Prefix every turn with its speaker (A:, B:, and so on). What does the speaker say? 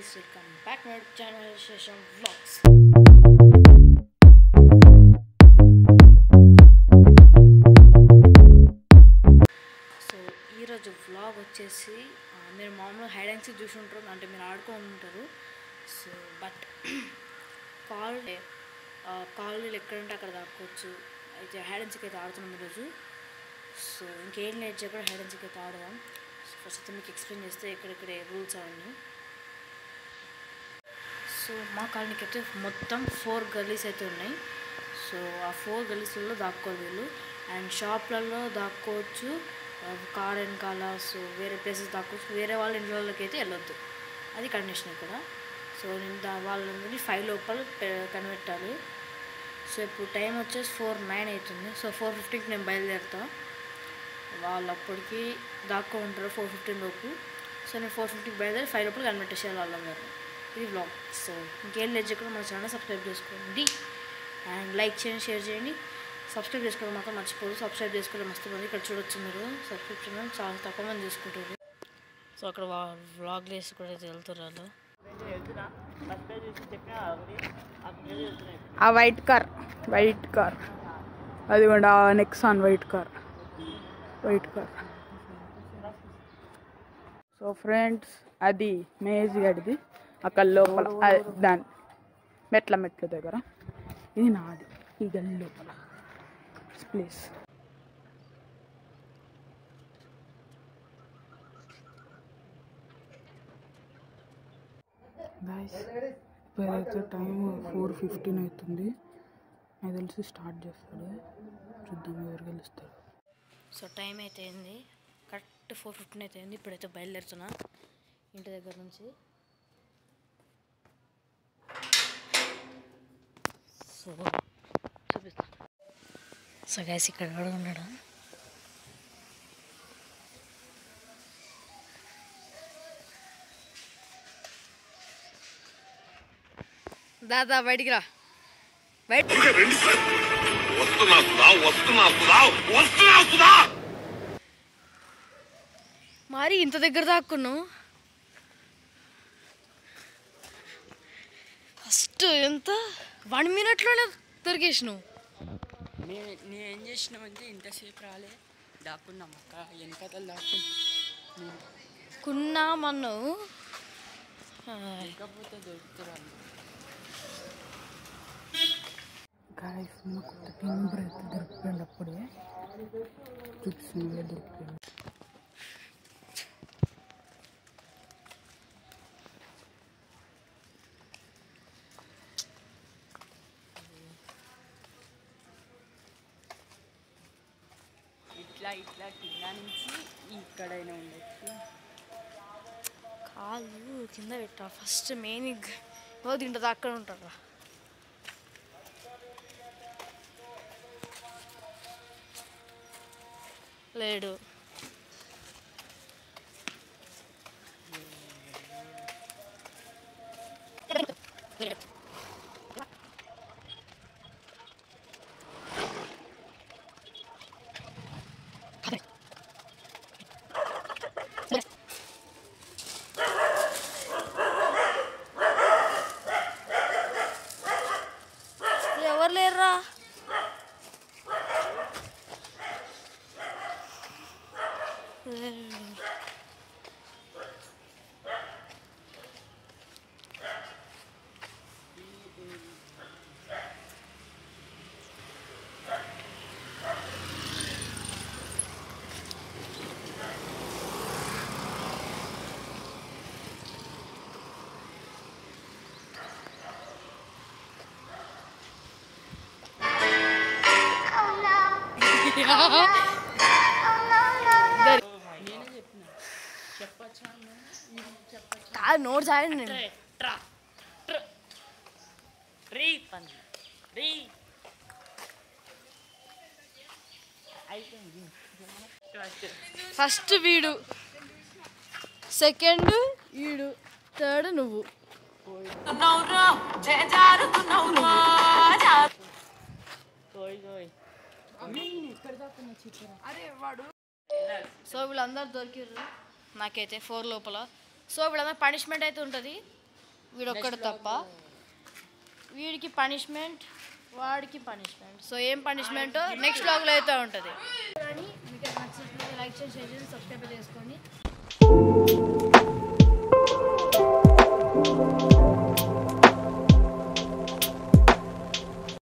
A: guys, welcome back to my channel Session Vlogs. So ఈరోజు vlog వచ్చేసి మీరు మామూలుగా హైడ్ అండ్ సీక్ చూసి ఉంటారు, అంటే మీరు ఆడుకొని ఉంటారు. సో బట్ కాలనీలు ఎక్కడంటే అక్కడ దాక్కోవచ్చు. అయితే హైడ్ అండ్ సీక్ అయితే ఆడుతున్నాం ఈరోజు. సో ఇంకేం లేట్ చేయకుండా హైడ్ అండ్ సీక్ అయితే ఆడదాం. సో ఫస్ట్ అయితే మీకు ఎక్స్ప్లెయిన్ చేస్తే ఎక్కడెక్కడ రూల్స్ అవన్నీ. సో మా కాలనీకి అయితే మొత్తం 4 గల్లీస్ అయితే ఉన్నాయి. సో ఆ 4 గల్లీస్లలో దాక్కోవాలి వీళ్ళు. అండ్ షాప్లలో దాక్కోవచ్చు, కార్ వెనకాల, సో వేరే ప్లేసెస్ దాక్కోవచ్చు. వేరే వాళ్ళ ఇంట్లోకి అయితే వెళ్ళొద్దు, అది కండిషన్ ఇక్కడ. సో నేను వాళ్ళందరినీ 5 లోపల కనిపెట్టాలి. సో ఇప్పుడు టైం వచ్చేసి 4:09 అవుతుంది. సో 4:15కి నేను బయలుదేరుతా. వాళ్ళు అప్పటికి దాక్కో ఉంటారు 4:15 లోపు. సో నేను 4:50కి బయలుదేరి 5 లోపల కనిపెట్టేసేయాలి వాళ్ళందరూ. ఇది వ్లాగ్. సో ఇంకేం లేదు చేయకుండా మన ఛానల్ సబ్స్క్రైబ్ చేసుకోండి అండ్ లైక్ చేయండి, షేర్ చేయండి. సబ్స్క్రైబ్ చేసుకోవడం మాత్రం మర్చిపోదు. సబ్స్క్రైబ్ చేసుకోవడం మస్తు మంది ఇక్కడ చూడొచ్చు. మీరు సబ్స్క్రిప్షన్ చాలా తక్కువ మంది చేసుకుంటారు. సో అక్కడ వ్లాగ్ వేసి కూడా అయితే వెళ్తున్నారు.
B: ఆ వైట్ కార్ అది కూడా Nexon white car. So friends, అది మేజ్ గడిది అక్కడ లోపల దాని మెట్ల దగ్గర. ఇది నాది, ఈ గల్లి లోపల ప్లీజ్. ఇప్పుడైతే టైం 4:15 అవుతుంది. నాకు తెలిసి స్టార్ట్ చేస్తాడు. చూద్దాం ఎవరు గెలుస్తారు.
A: సో టైం అయితే అయింది, కరెక్ట్ 4:15 అయితే అయింది. ఇప్పుడైతే బయలుదేరుతున్నా ఇంటి దగ్గర నుంచి. సో చూపిస్తా. సో గైస్ ఇక్కడ కూడా ఉన్నాడు. దాదా బయటికి రా, బయట మరి ఇంత దగ్గర దాక్కున్నావు. ఫస్ట్ ఎంత 1 minute దొరికేసినావు.
B: నేను ఏం చేసినామంటే ఇంతసేపు రాలే, దాక్కున్నాం అక్క వెనకతలు
A: దాక్కున్నామన్నావు.
B: లేకపోతే దొరుకుతున్నాను. గాయస్ నాకు టీం మెంబర్ అయితే దొరికిపోయింది. అప్పుడే చూపిస్తుంది దొరికిపోయింది. ఇట్లా కింద నుంచి ఇక్కడైనా ఉండొచ్చు.
A: కాదు కింద పెట్టా ఫస్ట్ మెయిన్ తింటుంది అక్కడ ఉంటారా. లేడు. ఎవరు లేరురా. కాదు నోట్స్ ఆడండి. ఫస్ట్ వీడు, సెకండ్ వీడు, థర్డ్ నువ్వు. సో వీళ్ళందరూ దొరికిర్రు నాకైతే 4 లోపల. సో వీళ్ళందరూ పనిష్మెంట్ అయితే ఉంటుంది. వీడొక్కడు తప్ప. వీడికి పనిష్మెంట్, వాడికి పనిష్మెంట్. సో ఏం పనిష్మెంట్ నెక్స్ట్ వ్లాగ్లో అయితే ఉంటుంది. కానీ మీకు నచ్చినట్లయితే లైక్ చేసి షేర్ చేసి సబ్స్క్రైబ్ చేసుకోండి.